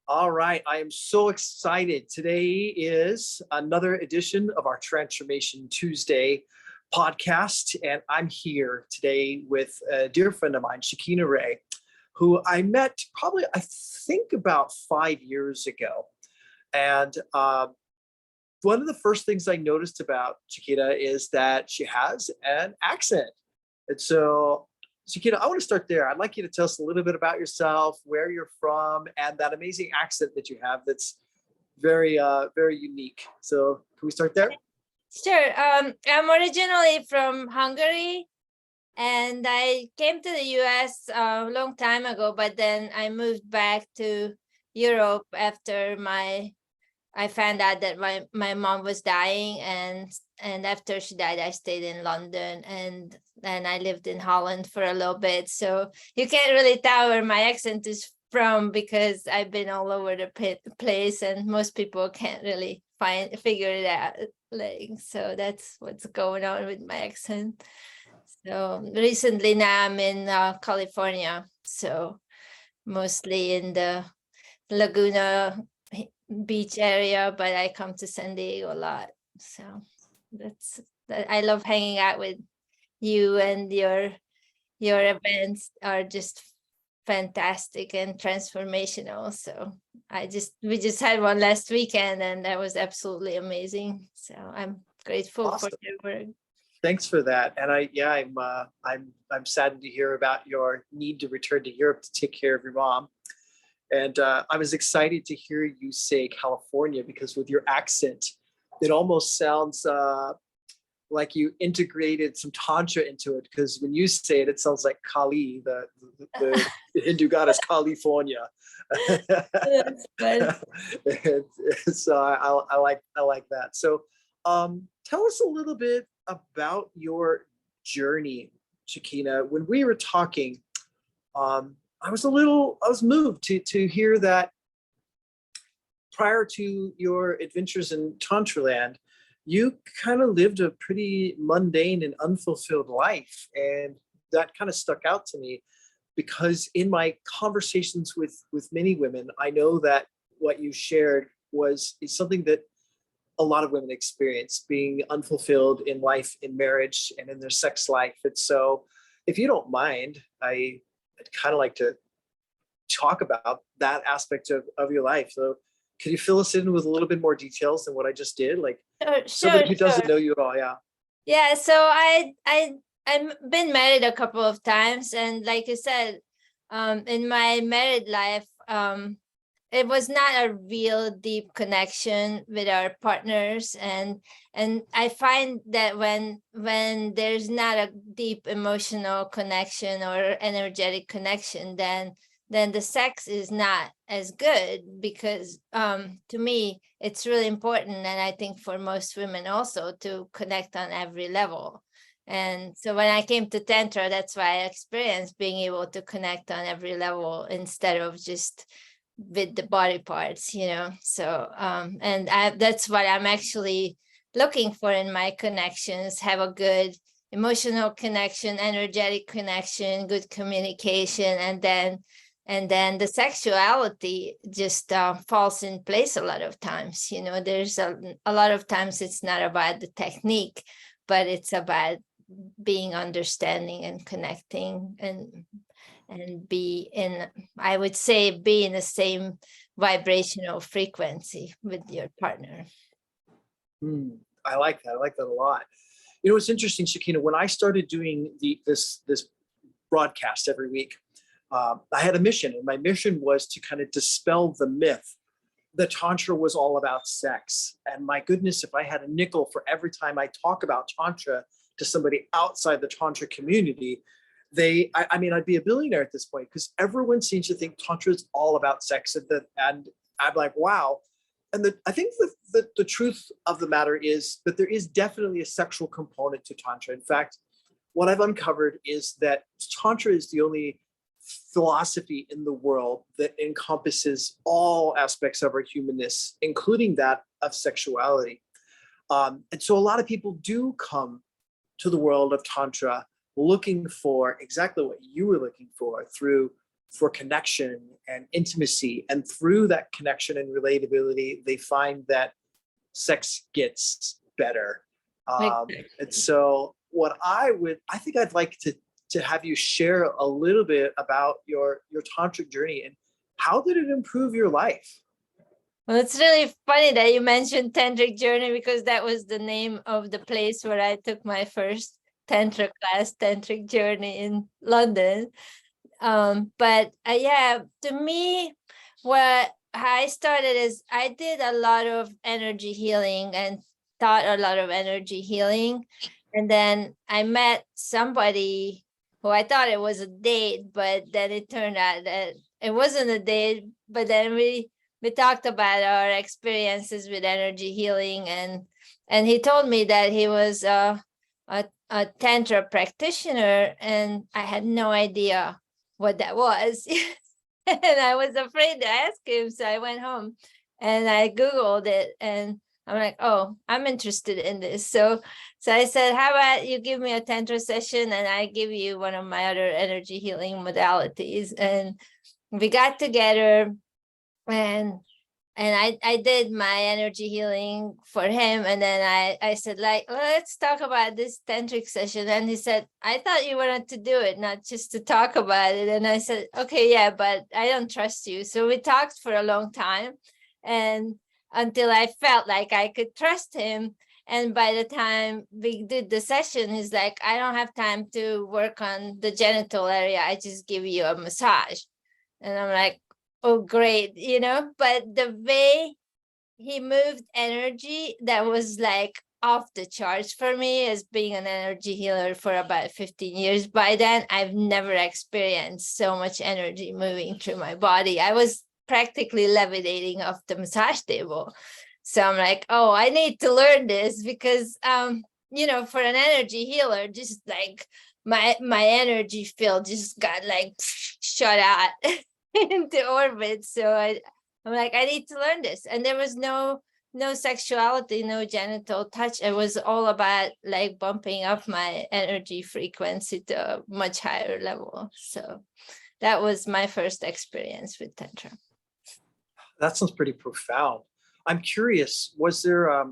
All right, I am so excited. Today is another edition of our Transformation Tuesday podcast, and I'm here today with a dear friend of mine, Shekina Ray, who I met probably, I think, about 5 years ago. And one of the first things I noticed about Shekina is that she has an accent. And so, Shekina, I want to start there. I'd like you to tell us a little bit about yourself, where you're from, and that amazing accent that you have that's very, very unique. So can we start there? Sure. I'm originally from Hungary, and I came to the US a long time ago, but then I moved back to Europe after I found out that my mom was dying, and after she died, I stayed in London, and then I lived in Holland for a little bit. So you can't really tell where my accent is from because I've been all over the place, and most people can't really figure it out. So that's what's going on with my accent. So recently now I'm in California, so mostly in the Laguna Beach area, but I come to San Diego a lot. So I love hanging out with you, and your events are just fantastic and transformational. So we just had one last weekend, and that was absolutely amazing. So I'm grateful for your work. Thanks for that. And I'm saddened to hear about your need to return to Europe to take care of your mom. And I was excited to hear you say California, because with your accent, it almost sounds like you integrated some Tantra into it. Because when you say it, it sounds like Kali, the Hindu goddess California. That's fun. So I like that. So tell us a little bit about your journey, Shekina. When we were talking, I was moved to hear that prior to your adventures in Tantraland, you kind of lived a pretty mundane and unfulfilled life. And that kind of stuck out to me, because in my conversations with many women, I know that what you shared is something that a lot of women experience, being unfulfilled in life, in marriage, and in their sex life. And so if you don't mind, I'd kind of like to talk about that aspect of your life. So can you fill us in with a little bit more details than what I just did? Like somebody who doesn't know you at all. Yeah. Yeah. So I've been married a couple of times, and like you said, in my married life, it was not a real deep connection with our partners, and I find that when there's not a deep emotional connection or energetic connection, then the sex is not as good, because to me it's really important, and I think for most women also, to connect on every level. And so when I came to Tantra, that's why I experienced being able to connect on every level instead of just with the body parts, so and that's what I'm actually looking for in my connections: have a good emotional connection, energetic connection, good communication, and then the sexuality just falls in place a lot of times. There's a lot of times it's not about the technique, but it's about being understanding and connecting, and be in the same vibrational frequency with your partner. I like that. I like that a lot. It's interesting, Shekina, when I started doing this broadcast every week, I had a mission, and my mission was to kind of dispel the myth that Tantra was all about sex. And my goodness, if I had a nickel for every time I talk about Tantra to somebody outside the Tantra community, I'd be a billionaire at this point, because everyone seems to think Tantra is all about sex, and I'm like, wow. And I think the truth of the matter is that there is definitely a sexual component to Tantra. In fact, what I've uncovered is that Tantra is the only philosophy in the world that encompasses all aspects of our humanness, including that of sexuality. And so a lot of people do come to the world of Tantra looking for exactly what you were looking for, for connection and intimacy. And through that connection and relatability, they find that sex gets better. And so I think I'd like to have you share a little bit about your tantric journey and how did it improve your life? Well, it's really funny that you mentioned Tantric Journey, because that was the name of the place where I took my first Tantra class, Tantric Journey in London. But yeah, to me, what how I started is I did a lot of energy healing and taught a lot of energy healing. And then I met somebody who I thought it was a date, but then it turned out that it wasn't a date. But then we talked about our experiences with energy healing, and he told me that he was a tantra practitioner, and I had no idea what that was. And I was afraid to ask him, so I went home and I googled it, and I'm like, oh, I'm interested in this. So I said, how about you give me a tantra session and I give you one of my other energy healing modalities. And we got together, and I did my energy healing for him. And then I said, like, let's talk about this tantric session. And he said, I thought you wanted to do it, not just to talk about it. And I said, okay, yeah, but I don't trust you. So we talked for a long time, and until I felt like I could trust him. And by the time we did the session, he's like, I don't have time to work on the genital area. I just give you a massage. And I'm like, oh, great, but the way he moved energy, that was like off the charts for me, as being an energy healer for about 15 years. By then, I've never experienced so much energy moving through my body. I was practically levitating off the massage table. So I'm like, oh, I need to learn this, because, for an energy healer, just like my energy field just got like shut out into orbit. So I'm like, I need to learn this. And there was no sexuality, no genital touch. It was all about like bumping up my energy frequency to a much higher level. So that was my first experience with Tantra. That sounds pretty profound. I'm curious, was there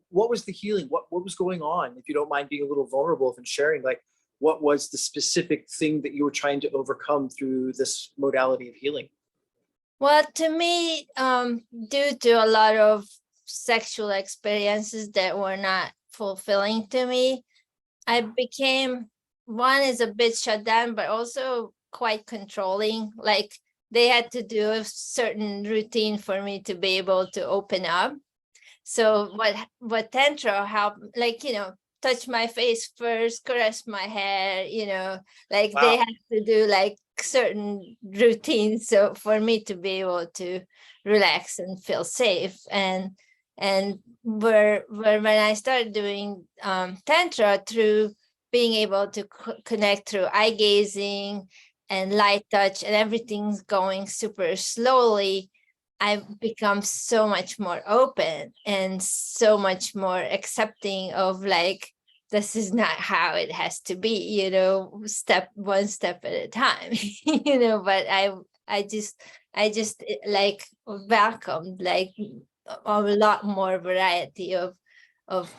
what was the healing? What was going on? If you don't mind being a little vulnerable and sharing, like, what was the specific thing that you were trying to overcome through this modality of healing? Well, to me, due to a lot of sexual experiences that were not fulfilling to me, I became, one is a bit shut down, but also quite controlling. Like, they had to do a certain routine for me to be able to open up. So what Tantra helped, like, touch my face first, caress my hair, like wow. They had to do like certain routines so for me to be able to relax and feel safe. And where when I started doing Tantra, through being able to connect through eye gazing and light touch, and everything's going super slowly, I've become so much more open and so much more accepting of like, this is not how it has to be, one step at a time, but I just like welcomed like a lot more variety of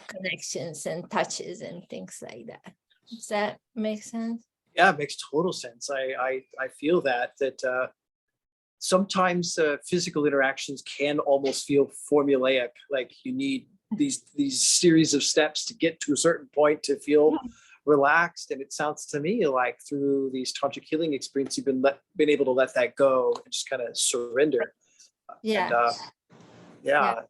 connections and touches and things like that. Does that make sense? Yeah, it makes total sense. I feel that sometimes physical interactions can almost feel formulaic, like you need these series of steps to get to a certain point to feel relaxed. And it sounds to me like through these tantric healing experiences, you've been able to let that go and just kind of surrender. Yeah. And, yeah,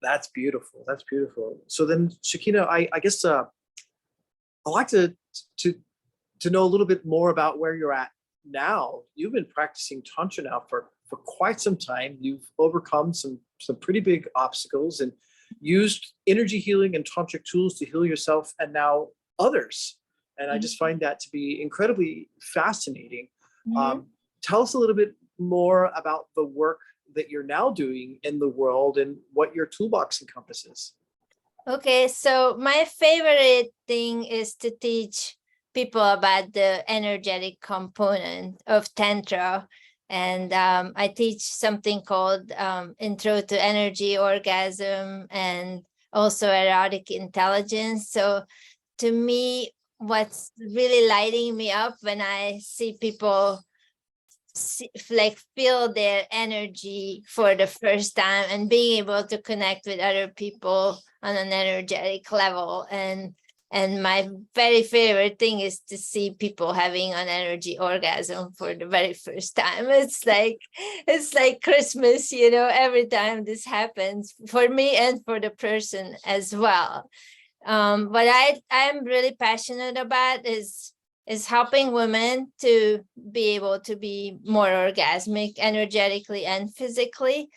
that's beautiful. That's beautiful. So then, Shekina, I guess I'd like to know a little bit more about where you're at now. You've been practicing Tantra now for quite some time. You've overcome some pretty big obstacles and used energy healing and tantric tools to heal yourself and now others. And I just find that to be incredibly fascinating. Tell us a little bit more about the work that you're now doing in the world and what your toolbox encompasses. Okay, so my favorite thing is to teach people about the energetic component of Tantra. And I teach something called Intro to Energy Orgasm and also erotic intelligence. So to me, what's really lighting me up when I see people like feel their energy for the first time and being able to connect with other people on an energetic level. And my very favorite thing is to see people having an energy orgasm for the very first time. It's like Christmas, you know, every time this happens for me and for the person as well. What I'm really passionate about is helping women to be able to be more orgasmic energetically and physically.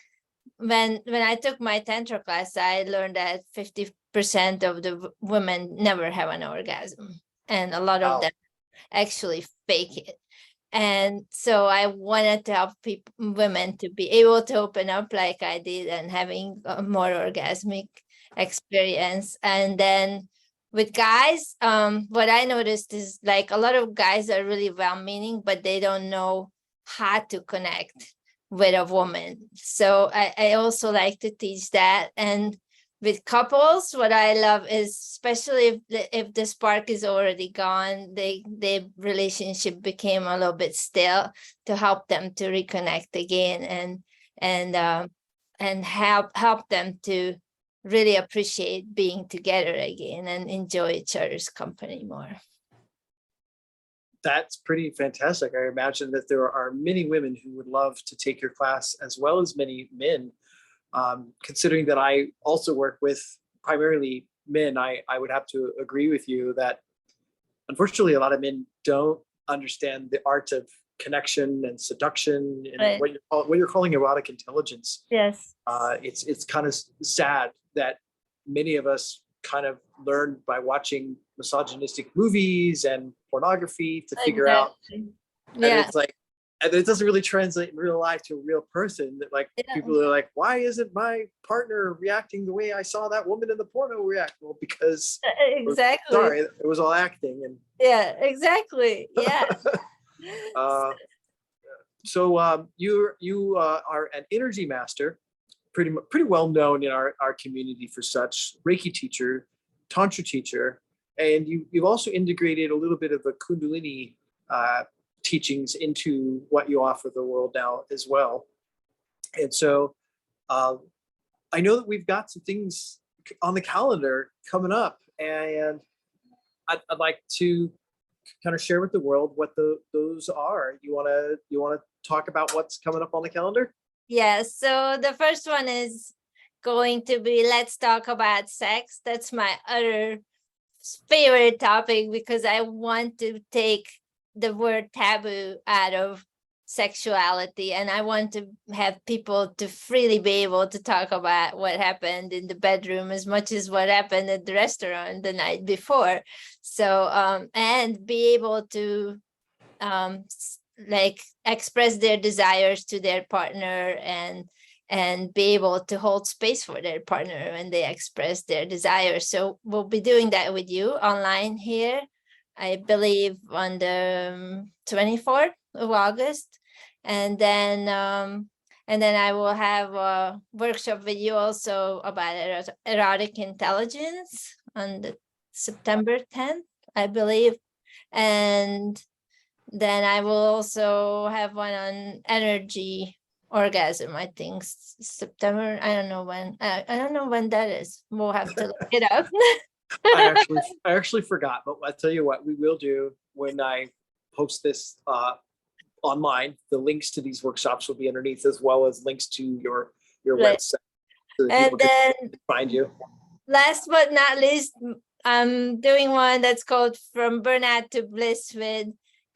When I took my Tantra class, I learned that 50% of the women never have an orgasm, and a lot of Wow. them actually fake it. And so I wanted to help women to be able to open up like I did and having a more orgasmic experience. And then with guys, what I noticed is like a lot of guys are really well-meaning, but they don't know how to connect with a woman. So I also like to teach that. And with couples, what I love is, especially if the spark is already gone, the relationship became a little bit stale, to help them to reconnect again and help them to really appreciate being together again and enjoy each other's company more. That's pretty fantastic. I imagine that there are many women who would love to take your class, as well as many men. Considering that I also work with primarily men, I would have to agree with you that unfortunately a lot of men don't understand the art of connection and seduction and Right. what you're calling erotic intelligence. Yes. It's kind of sad that many of us kind of learn by watching misogynistic movies and pornography to figure out. Yeah. And it's like, and it doesn't really translate in real life to a real person. That like people are like, why isn't my partner reacting the way I saw that woman in the porno react? Well, because exactly. sorry, it was all acting. And yeah, exactly. Yeah. So you are an energy master, pretty well known in our community for such, Reiki teacher, Tantra teacher, and you've also integrated a little bit of the Kundalini teachings into what you offer the world now as well. And so I know that we've got some things on the calendar coming up, and I'd like to kind of share with the world what those are. You want to talk about what's coming up on the calendar? Yeah, so the first one is going to be Let's Talk About Sex. That's my other favorite topic, because I want to take the word taboo out of sexuality, and I want to have people to freely be able to talk about what happened in the bedroom as much as what happened at the restaurant the night before. So and be able to like express their desires to their partner, and be able to hold space for their partner when they express their desires. So we'll be doing that with you online here, I believe on the 24th of August. And then I will have a workshop with you also about erotic intelligence on the September 10th, I believe. And then I will also have one on energy orgasm, I think September. I don't know when. I don't know when that is. We'll have to look it up. I actually forgot, but I'll tell you what we will do when I post this online. The links to these workshops will be underneath, as well as links to your Right. website, so that And people then can find you. last but not least, I'm doing one that's called From Burnout to Bliss with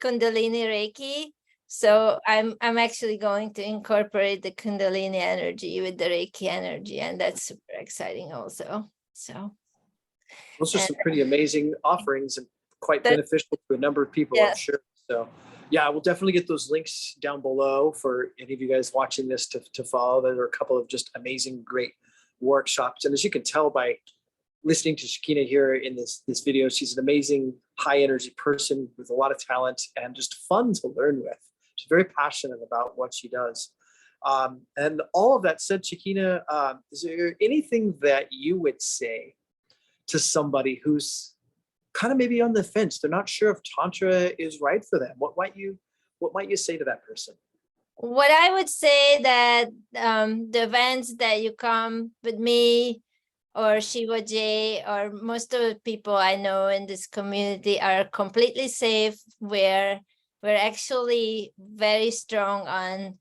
Kundalini Reiki. So I'm actually going to incorporate the Kundalini energy with the Reiki energy, and that's super exciting also. So Those are some pretty amazing offerings and quite beneficial to a number of people, yeah. I'm sure. So yeah, we'll definitely get those links down below for any of you guys watching this to follow. There are a couple of just amazing, great workshops. And as you can tell by listening to Shekina here in this video. She's an amazing, high energy person with a lot of talent and just fun to learn with. She's very passionate about what she does. And all of that said, Shekina, is there anything that you would say to somebody who's kind of maybe on the fence? They're not sure if Tantra is right for them. What might you say to that person? What I would say that the events that you come with me or Shiva J or most of the people I know in this community are completely safe. We're actually very strong on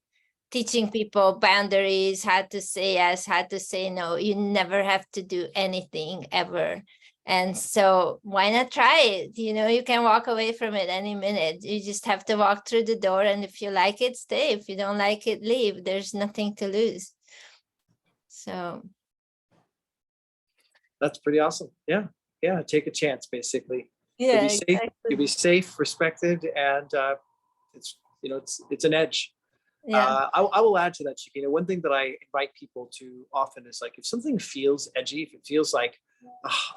teaching people boundaries, how to say yes, how to say no. You never have to do anything ever. And so why not try it? You can walk away from it any minute. You just have to walk through the door, and if you like it, stay. If you don't like it, leave. There's nothing to lose. So that's pretty awesome. Yeah. Take a chance, basically. Yeah, You'll be safe, respected, and it's an edge. Yeah. I will add to that, Shekina. One thing that I invite people to often is like, if something feels edgy, if it feels like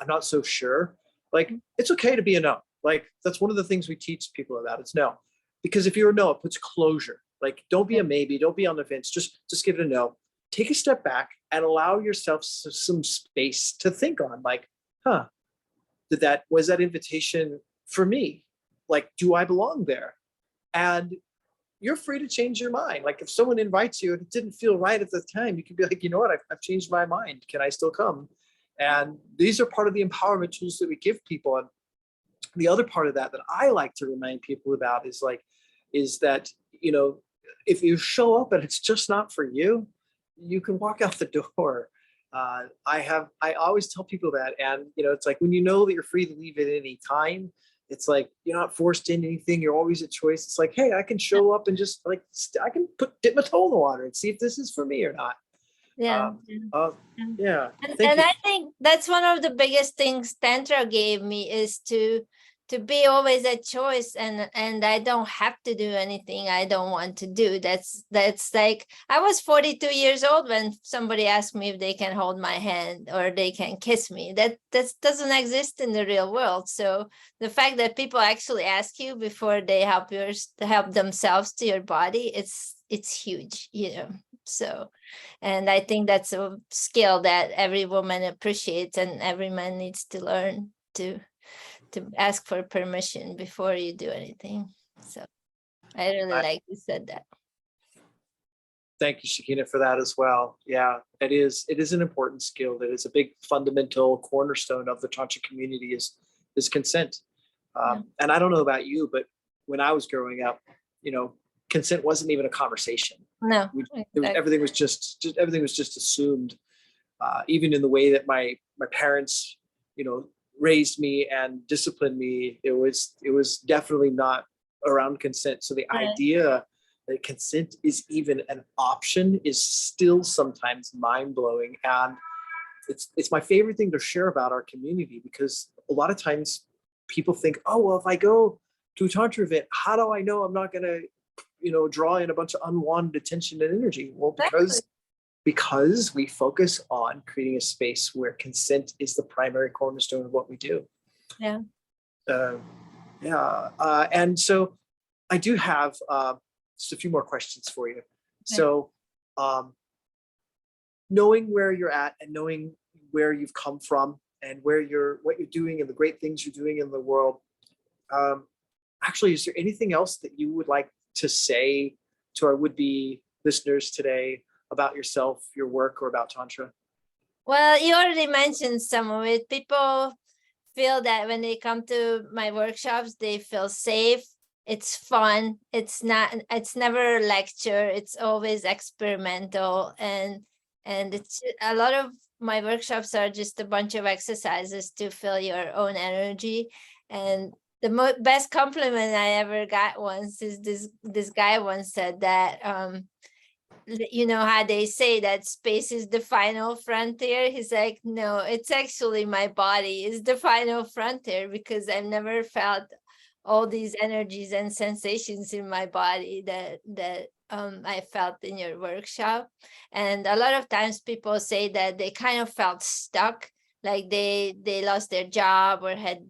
I'm not so sure, like it's okay to be a no. Like that's one of the things we teach people about. It's no, because if you're a no, it puts closure. Like don't be a maybe, don't be on the fence. Just give it a no. Take a step back and allow yourself some space to think on, like, was that invitation for me? Like, do I belong there? And you're free to change your mind. Like if someone invites you and it didn't feel right at the time, you can be like, you know what, I've changed my mind. Can I still come? And these are part of the empowerment tools that we give people. And the other part of that I like to remind people about is that, if you show up and it's just not for you, you can walk out the door. I always tell people that. And, it's like when you know that you're free to leave at any time, it's like you're not forced into anything. You're always a choice. It's like, hey, I can show up and just like I can dip my toe in the water and see if this is for me or not. Yeah. Yeah. And I think that's one of the biggest things Tantra gave me is to be always a choice, and I don't have to do anything I don't want to do. That's like I was 42 years old when somebody asked me if they can hold my hand or they can kiss me. That doesn't exist in the real world. So the fact that people actually ask you before they help themselves to your body, it's huge, So, and I think that's a skill that every woman appreciates and every man needs to learn to ask for permission before you do anything. So I really like you said that. Thank you, Shekina, for that as well. Yeah, it is an important skill. That is a big fundamental cornerstone of the Tantra community is consent. And I don't know about you, but when I was growing up, consent wasn't even a conversation. No, everything was just assumed. Even in the way that my parents, raised me and disciplined me, it was definitely not around consent. So the idea that consent is even an option is still sometimes mind-blowing. And it's my favorite thing to share about our community, because a lot of times people think, oh, well, if I go to a Tantra event, how do I know I'm not going to draw in a bunch of unwanted attention and energy? Well, because we focus on creating a space where consent is the primary cornerstone of what we do. Yeah. And so I do have just a few more questions for you. Okay. So knowing where you're at and knowing where you've come from and what you're doing and the great things you're doing in the world, actually, is there anything else that you would like to say to our would-be listeners today about yourself, your work, or about Tantra? Well, you already mentioned some of it. People feel that when they come to my workshops, they feel safe. It's fun. It's never a lecture. It's always experimental. And it's a lot of my workshops are just a bunch of exercises to feel your own energy. And the best compliment I ever got once is this guy once said that, how they say that space is the final frontier. He's like, no, it's actually my body is the final frontier, because I've never felt all these energies and sensations in my body that I felt in your workshop. And a lot of times people say that they kind of felt stuck, like they lost their job or had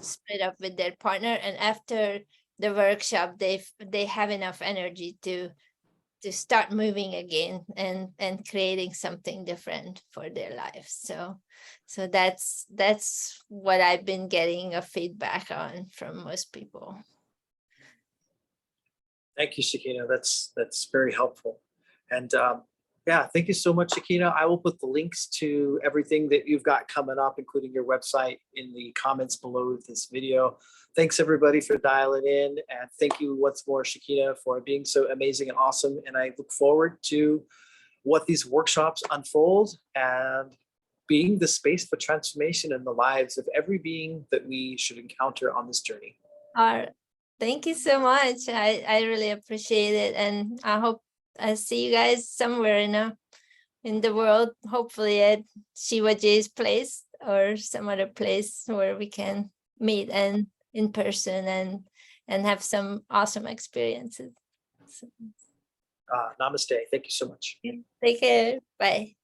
split up with their partner, and after the workshop they have enough energy to start moving again and creating something different for their lives. So that's what I've been getting a feedback on from most people. Thank you, Shekina. That's very helpful. And yeah, thank you so much, Shekina. I will put the links to everything that you've got coming up, including your website, in the comments below this video. Thanks everybody for dialing in, and thank you once more, Shekina, for being so amazing and awesome. And I look forward to what these workshops unfold and being the space for transformation in the lives of every being that we should encounter on this journey. All right. Thank you so much. I really appreciate it, and I hope I see you guys somewhere in the world, hopefully at Shiva J's place or some other place where we can meet and in person and have some awesome experiences. So, Namaste. Thank you so much. take care. Bye.